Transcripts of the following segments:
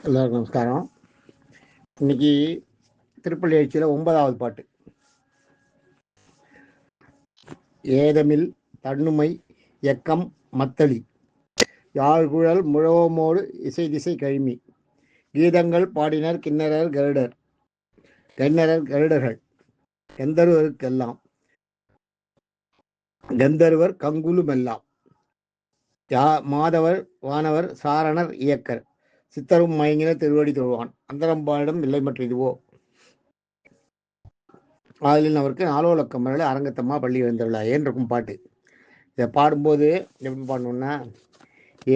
எல்லாருக்கும் நமஸ்காரம். இன்னைக்கு திருப்பள்ளி எழுச்சியில் 9வது பாட்டு. ஏதமில் தன்னுமை எக்கம் மத்தளி யாழ்குழல் முழவமோடு இசை திசை கழிமி கீதங்கள் பாடினர் கிண்ணறர் கருடர்கள் கந்தர்வருக்கெல்லாம் கந்தர்வர் கங்குலுமெல்லாம் மாதவர் வானவர் சாரணர் இயக்கர் சித்தரும் மயங்கின திருவடி தொழுவான் அந்தரம்பாளிடம் இல்லை மற்ற இதுவோ ஆதலின் அவருக்கு நாலோலக்கம் மரல அரங்கத்தம்மா பள்ளி எழுந்துள்ளார் ஏன் இருக்கும் பாட்டு. இதை பாடும்போது எப்படி பாடணும்னா,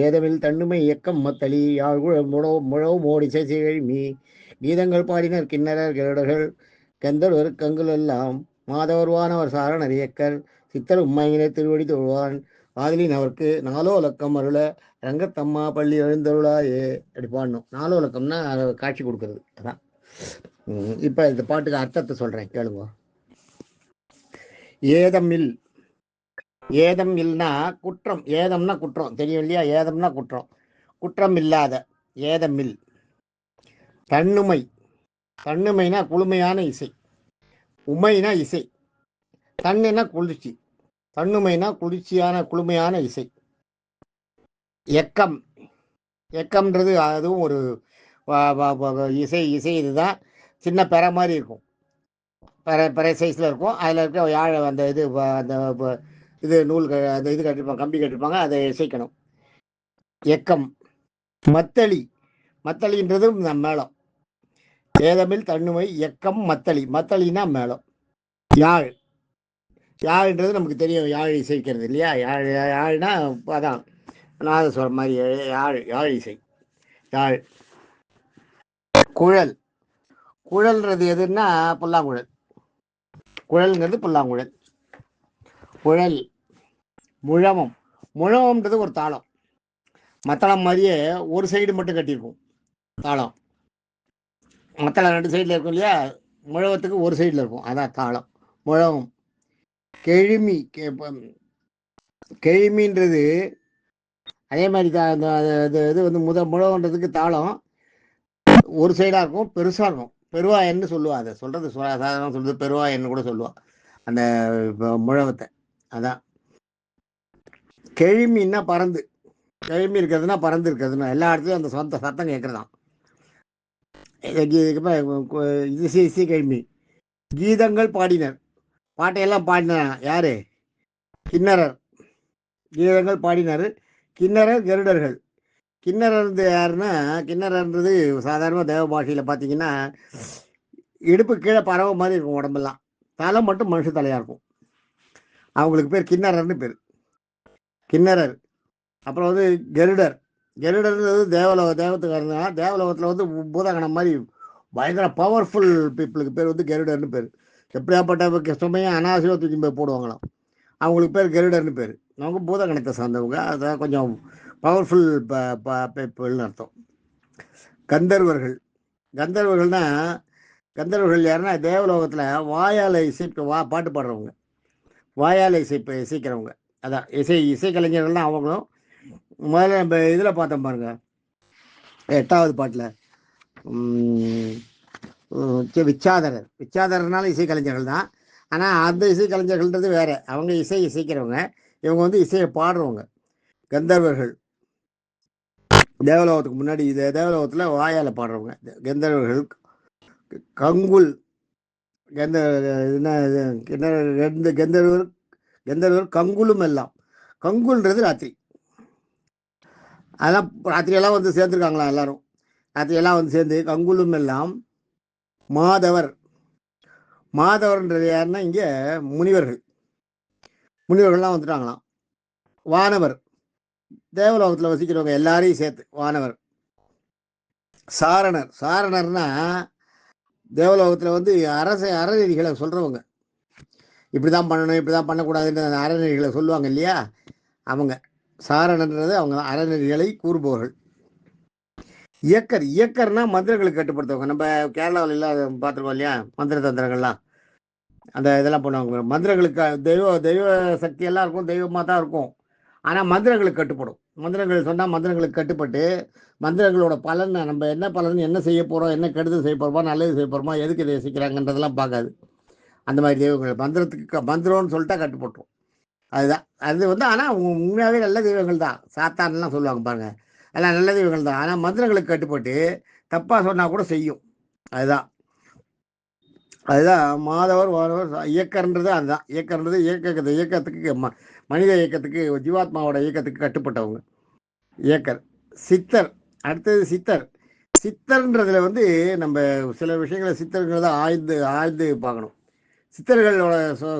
ஏதமில் தன்னுமை இயக்கம் மத்தளி முழவு மோடி மீ கீதங்கள் பாடினர் கிண்ணறர் கருடர்கள் கந்தர்வர் கங்குலெல்லாம் மாதவர் வானவர் சாரணர் இயக்கர் சித்தரும் மயங்கின திருவடி தொழுவான் ஆதலின் அவருக்கு நாலோலக்கம் அருள ரங்கத்தம்மா பள்ளி எழுந்தருளாயே அப்படி பாடணும். நாலோலக்கம்னா காட்சி கொடுக்கறது. அதான் இப்ப இந்த பாட்டுக்கு அர்த்தத்தை சொல்றேன், கேளுங்க. ஏதம் இல்லைன்னா குற்றம், ஏதம்னா குற்றம் தெரியும் இல்லையா? ஏதம்னா குற்றம், குற்றம் இல்லாத ஏதமில். தன்னுமைனா குளுமையான இசை, உமைனா இசை, தன்னுனா குளிர்ச்சி, தன்னுமைனா குளிர்ச்சியான குளுமையான இசை. எக்கம்ன்றது அதுவும் ஒரு இசை இதுதான். சின்ன பெற மாதிரி இருக்கும், பெற சைஸில் இருக்கும். அதில் இருக்க யாழை அந்த இது நூல் அந்த இது கட்டிருப்பாங்க, கம்பி கட்டிருப்பாங்க, அதை இசைக்கணும். எக்கம். மத்தளின்றது மேளம். ஏதமில் தன்னுமை எக்கம் மத்தளினா மேளம். யாழ்ன்றது நமக்கு தெரியும், யாழ் இசைக்கிறது இல்லையா? யாழ்னா அதான் நாதஸ்வரம் மாதிரி யாழ் இசை. யாழ். குழல்ன்றது எதுன்னா புல்லாங்குழல். குழல்ங்கிறது புல்லாங்குழல். குழல். முழவம்ன்றது ஒரு தாளம். மத்தளம் மாதிரியே ஒரு சைடு மட்டும் கட்டியிருக்கும் தாளம். மத்தளம் 2 சைடில் இருக்கும் இல்லையா? முழவத்துக்கு ஒரு சைடில் இருக்கும், அதான் தாளம் முழவம். கெழுமின்றது அதே மாதிரி தான். இது வந்து முழவன்றதுக்கு தாளம் ஒரு சைடாக இருக்கும், பெருசாக இருக்கும். பெருவாயன்னு சொல்லுவா. அதை சொல்றது சாதாரண சொல்றது பெருவாயன்னு கூட சொல்லுவா அந்த முழவத்தை. அதான் கெழுமின்னா பறந்து, கெழுமி இருக்கிறதுனா பறந்து இருக்கிறதுனா எல்லா இடத்துலையும் அந்த சொந்த சத்தம் கேட்கறதான் இசை கெழுமி. கீதங்கள் பாடினர், பாட்டையெல்லாம் பாடினார் யாரு? கிண்ணறர். கீதங்கள் பாடினர் கிண்ணறர் கருடர்கள். கிண்ணறன்றது யாருன்னா, கிண்ணறன்றது சாதாரண தேவ பாஷையில் பார்த்தீங்கன்னா இடுப்பு கீழே பறவை மாதிரி இருக்கும் உடம்பெல்லாம், தலை மட்டும் மனுஷ தலையாக இருக்கும். அவங்களுக்கு பேர் கிண்ணறர்னு பேர், கிண்ணறர். அப்புறம் வந்து கருடர்ன்றது தேவத்துக்காரங்க. தேவலோகத்தில் வந்து பூதகணம் மாதிரி பயங்கர பவர்ஃபுல் பீப்புளுக்கு பேர் வந்து கருடர்னு பேர். எப்படியாப்பட்ட சுமையாக அனாவசியமாக தூக்கி போய் போடுவாங்களாம், அவங்களுக்கு பேர் கருடர்னு பேர். அவங்க பூதகணத்தை சார்ந்தவங்க, அதான் கொஞ்சம் பவர்ஃபுல் பீப்புள்னு அர்த்தம். கந்தர்வர்கள் யாருன்னா தேவலோகத்தில் வாயால் பாட்டு பாடுறவங்க, வாயால் இசைக்கிறவங்க. அதான் இசை கலைஞர்கள்லாம் அவங்களும். முதல்ல நம்ம இதில் பார்த்தோம் பாருங்க, 8வது பாட்டில் விச்சாதரனால இசை கலைஞர்கள் தான். ஆனால் அந்த இசை கலைஞர்கள்ன்றது வேற, அவங்க இசைக்கிறவங்க, இவங்க வந்து இசையை பாடுறவங்க. கந்தர்வர்கள் தேவலோகத்துக்கு முன்னாடி, தேவலோகத்தில் வாயால் பாடுறவங்க கந்தர்வர்கள். கங்குல் கந்தர்வர் கங்குலும் எல்லாம். கங்குல்ன்றது ராத்திரி. அதெல்லாம் ராத்திரியெல்லாம் வந்து சேர்ந்துருக்காங்களாம் எல்லாரும், ராத்திரியெல்லாம் வந்து சேர்ந்து கங்குலும் எல்லாம். மாதவர்ன்றது யாருன்னா இங்கே முனிவர்கள்லாம் வந்துட்டாங்களாம். வானவர் தேவலோகத்தில் வசிக்கிறவங்க எல்லாரையும் சேர்த்து வானவர். சாரணர்னா தேவலோகத்தில் வந்து அறநெறிகளை சொல்றவங்க. இப்படிதான் பண்ணணும், இப்படிதான் பண்ணக்கூடாதுன்ற அறநெறிகளை சொல்லுவாங்க இல்லையா? அவங்க சாரணன்றது அவங்க அறநெறிகளை கூறுபவர்கள். இயக்கர்னா மந்திரங்களுக்கு கட்டுப்படுத்துவாங்க. நம்ம கேரளாவில் எல்லாம் பார்த்துருக்கோம் இல்லையா? மந்திர தந்திரங்கள்லாம் அந்த இதெல்லாம் பண்ணுவாங்க. மந்திரங்களுக்கு தெய்வ சக்தி எல்லாம் இருக்கும், தெய்வமாக தான் இருக்கும். ஆனால் மந்திரங்களுக்கு கட்டுப்படும். மந்திரங்கள் சொன்னால் மந்திரங்களுக்கு கட்டுப்பட்டு மந்திரங்களோட பலன் நம்ம என்ன பலன், என்ன செய்ய போகிறோம், என்ன கெடுதல் செய்ய போகிறோமா, நல்லது செய்ய போகிறோமா, எதுக்கு இதை யோசிக்கிறாங்கன்றதெல்லாம் பார்க்காது. அந்த மாதிரி தெய்வங்கள் மந்திரத்துக்கு மந்திரம்னு சொல்லிட்டா கட்டுப்பட்டுரும். அதுதான் அது வந்து. ஆனால் உண்மையாகவே நல்ல தெய்வங்கள் தான். சாத்தான்லாம் சொல்லுவாங்க பாருங்க, அதெல்லாம் நல்ல தெய்வங்கள் தான். ஆனால் மந்திரங்களுக்கு கட்டுப்பட்டு தப்பாக சொன்னால் கூட செய்யும். அதுதான் அதுதான் மாதவர் வானவர் இயக்கன்றது. அதுதான் இயக்கன்றது. இயக்கத்துக்கு மனித இயக்கத்துக்கு, ஜீவாத்மாவோட இயக்கத்துக்கு கட்டுப்பட்டவங்க இயக்கர். சித்தர், அடுத்தது சித்தர். சித்தர்ன்றதுல வந்து நம்ம சில விஷயங்களை சித்தர்கள் தான் ஆய்ந்து ஆய்ந்து பார்க்கணும். சித்தர்களோட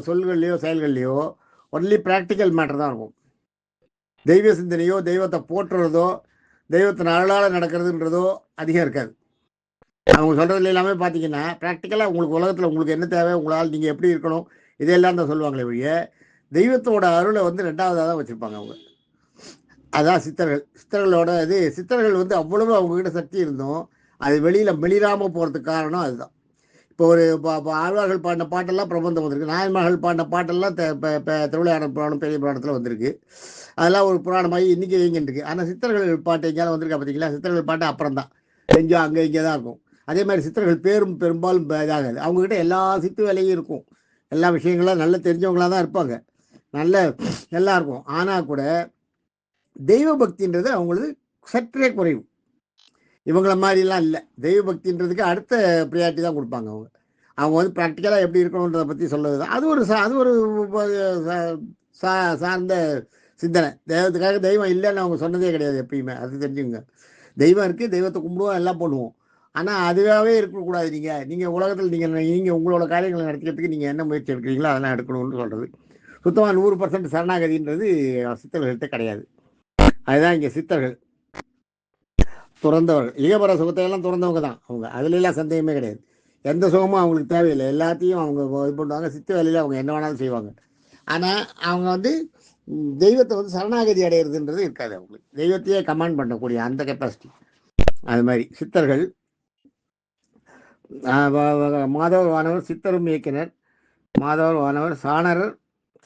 சொல்கள்லையோ செயல்கள்லையோ ஒன்லி ப்ராக்டிக்கல் மேட்டர் தான் இருக்கும். தெய்வ சிந்தனையோ தெய்வத்தை போற்றுறதோ தெய்வத்தின் அருளால் நடக்கிறதுன்றதோ அதிகம் இருக்காது. அவங்க சொல்கிறதுல எல்லாமே பார்த்தீங்கன்னா ப்ராக்டிக்கலாக உங்களுக்கு உலகத்தில் உங்களுக்கு என்ன தேவை, உங்களால் நீங்கள் எப்படி இருக்கணும், இதெல்லாம் தான் சொல்லுவாங்களே ஒழிய தெய்வத்தோட அருளை வந்து ரெண்டாவதாக தான் வச்சுருப்பாங்க அவங்க. அதான் சித்தர்கள். சித்தர்களோட இது சித்தர்கள் வந்து அவ்வளவு அவங்ககிட்ட சக்தி இருந்தும் அது வெளியில் வெளிராமல் போகிறதுக்கு காரணம் அதுதான். இப்போ ஒரு ஆழ்வார்கள் பாடின பாட்டெல்லாம் பிரபந்தம் வந்திருக்கு. நாயன்மார்கள் பாடின பாட்டெல்லாம் திருவிளையாடல் புராணம், பெரிய புராணத்தில் வந்திருக்கு. அதெல்லாம் ஒரு புராணமாகி இன்றைக்கி இயங்கிட்டு இருக்கு. ஆனால் சித்தர்கள் பாட்டு எங்கேயாலும் வந்திருக்கா பார்த்தீங்களா? சித்தர்கள் பாட்டு அப்புறம் தான், எங்கேயோ அங்கே இங்கே தான் இருக்கும். அதே மாதிரி சித்தர்கள் பெரும்பாலும் இதாகாது. அவங்ககிட்ட எல்லா சித்து வேலையும் இருக்கும், எல்லா விஷயங்களும் நல்ல தெரிஞ்சவங்களாக தான் இருப்பாங்க, நல்ல எல்லாம் இருக்கும். ஆனால் கூட தெய்வ பக்தின்றது அவங்களுக்கு சற்றே குறைவு. இவங்கள மாதிரிலாம் இல்லை. தெய்வ பக்தின்றதுக்கு அடுத்த ப்ரியாரிட்டி தான் கொடுப்பாங்க அவங்க. அவங்க வந்து ப்ராக்டிக்கலாக எப்படி இருக்கணுன்றதை பற்றி சொல்கிறது தான். அது ஒரு சார்ந்த சிந்தனை. தெய்வத்துக்காக தெய்வம் இல்லைன்னு அவங்க சொன்னதே கிடையாது எப்பயுமே. அது தெரிஞ்சுங்க. தெய்வம் இருக்குது, தெய்வத்தை கும்பிடுவோம், எல்லாம் பண்ணுவோம். ஆனால் அதுவாகவே இருக்கக்கூடாது. நீங்கள் உலகத்தில் நீங்கள் உங்களோட காரியங்களை நடத்திக்கிறதுக்கு நீங்கள் என்ன முயற்சி எடுக்கிறீங்களோ அதெல்லாம் எடுக்கணும்னு சொல்கிறது. சுத்தமாக 100% சரணாகதின்றது சித்தர்கள்கிட்ட கிடையாது. அதுதான் இங்கே சித்தர்கள் துறந்தவர்கள். இகபர சுகத்தை எல்லாம் துறந்தவங்க தான் அவங்க. அதுலெல்லாம் சந்தேகமே கிடையாது. எந்த சுகமும் அவங்களுக்கு தேவையில்லை. எல்லாத்தையும் அவங்க இது பண்ணுவாங்க. சித்த வேலையில் அவங்க என்ன வேணாலும் செய்வாங்க. ஆனால் அவங்க வந்து தெய்வத்தை வந்து சரணாகதி அடையிறதுன்றது இருக்காது அவங்களுக்கு. தெய்வத்தையே கமாண்ட் பண்ணக்கூடிய அந்த கெப்பாசிட்டி. அது மாதிரி சித்தர்கள். மாதவர் வானவர் சித்தரும் இயக்கினர். மாதவர் வானவர்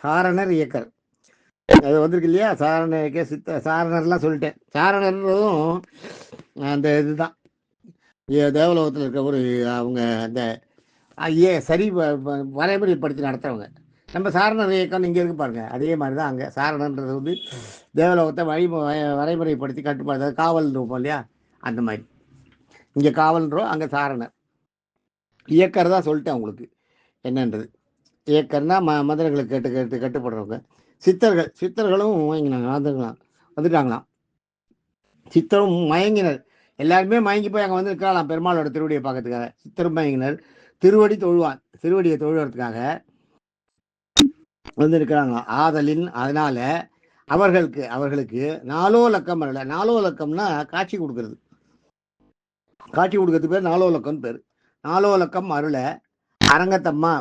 சாரணர் இயக்கர். அது வந்திருக்கு இல்லையா? சாரணர் இயக்க சாரணர்லாம் சொல்லிட்டேன். சாரணர்ன்றதும் அந்த இதுதான் தேவலோகத்தில் இருக்க ஒரு அவங்க அந்த சரி வரைமுறைப்படுத்தி நடத்துறவங்க. நம்ம சாரணர் இயக்கம் இங்கே இருக்கு பாருங்க, அதே மாதிரி தான் அங்கே சாரணன்றது வந்து தேவலோகத்தை வரைமுறைப்படுத்தி கட்டுப்பாடு, காவல் இருப்போம் இல்லையா, அந்த மாதிரி இங்கே காவல்ன்றோம், அங்கே சாரணர். இயக்கர் தான் சொல்லிட்டேன் அவங்களுக்கு என்னன்றது. இயக்கர்னா மந்திரங்களுக்கு கட்டுப்படுறவங்க. சித்தர்களும் வந்துட்டாங்களாம். சித்தரும் மயங்கினர். எல்லாருமே மயங்கி போய் அங்கே வந்து இருக்கலாம் பெருமாளோட திருவடியை பார்க்கறதுக்காக. சித்தரும் மயங்கினர். திருவடியை தொழுவதற்காக வந்து இருக்கிறாங்களாம். அதனால அவர்களுக்கு நாலோலக்கம் அல்ல. நாலோலக்கம்னா காட்சி கொடுக்கறது. காட்சி கொடுக்கறதுக்கு பேர் நாலோலக்கம்னு பேர். நாலோலக்கம் அருள அரங்கத்தம்மா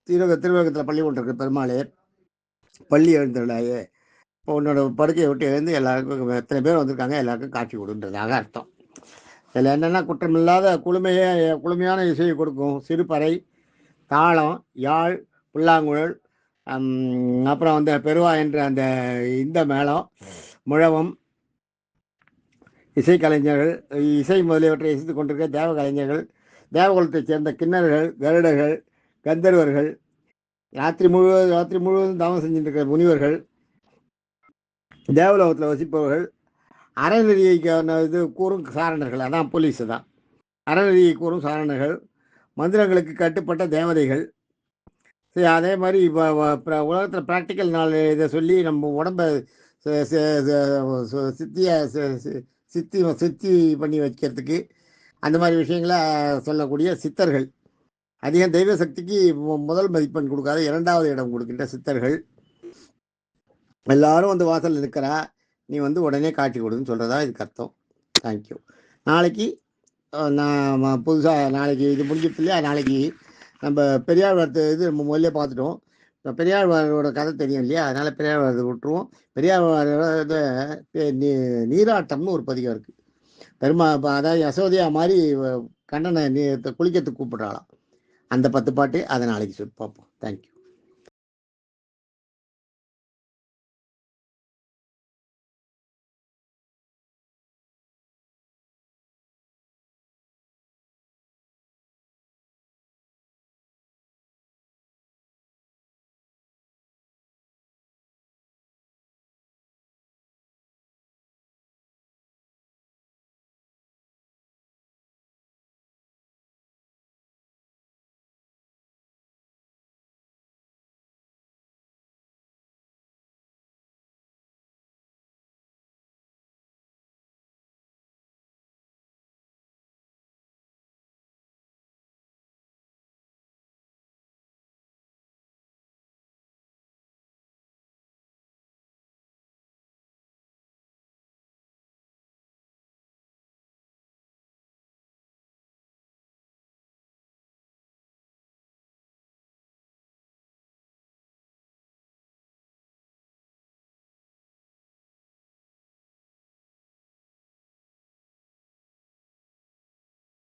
திருவகத்தில் பள்ளி கொண்டிருக்கு பெருமாளே, பள்ளி எழுந்துள்ளாயே, இப்போ உன்னோட படுக்கையை விட்டு எழுந்து எல்லாருக்கும் எத்தனை பேர் வந்திருக்காங்க எல்லாருக்கும் காட்சி கொடுன்றதாக அர்த்தம். இதில் என்னென்னா குற்றமில்லாத குளுமையான இசையை கொடுக்கும். சிறுபறை, தாளம், யாழ், புல்லாங்குழல், அப்புறம் வந்து பெருவா என்ற அந்த இந்த மேளம், முழவம், இசைக்கலைஞர்கள், இசை முதலியவற்றை இசைத்து கொண்டிருக்க தேவ கலைஞர்கள், தேவகுலத்தைச் சேர்ந்த கிண்ணறர்கள், கருடர்கள், கந்தர்வர்கள், ராத்திரி முழுவதும் தவம் செஞ்சுட்டு இருக்கிற முனிவர்கள், தேவலோகத்தில் வசிப்பவர்கள், அறநெறியை இது கூறும் சாரணர்கள், அதான் போலீஸு தான். அறநெறியை கூறும் சாரணர்கள், மந்திரங்களுக்கு கட்டுப்பட்ட தேவதைகள். சரி, அதே மாதிரி இப்போ உலகத்தில் ப்ராக்டிக்கல் நாள் இதை சொல்லி நம்ம உடம்பை சித்தி பண்ணி வைக்கிறதுக்கு அந்த மாதிரி விஷயங்களை சொல்லக்கூடிய சித்தர்கள். அதிகம் தெய்வ சக்திக்கு முதல் மதிப்பெண் கொடுக்காத 2வது இடம் கொடுக்கின்ற சித்தர்கள். எல்லாரும் வந்து வாசல் இருக்கிறா, நீ வந்து உடனே காட்சி கொடுன்னு சொல்கிறதா இதுக்கு அர்த்தம். தேங்க்யூ. நாளைக்கு நான் புதுசாக நாளைக்கு இது முடிஞ்சிட்டு இல்லையா, நாளைக்கு நம்ம பெரியாழ்வார் இது நம்ம முதல்ல பார்த்துட்டோம். இப்போ பெரியாழ்வாரோட கதை தெரியும் இல்லையா, அதனால் பெரியாழ்வார் விட்டுருவோம். பெரியாழ்வாரோட நீராட்டம்னு ஒரு பதிகம் இருக்குது. அதாவது யசோதையா மாதிரி கண்ணனை குளிக்கிறதுக்கு கூப்பிட்றாளாம். அந்த 10 பாட்டு அதை நாளைக்கு பார்ப்போம். தேங்க்யூ.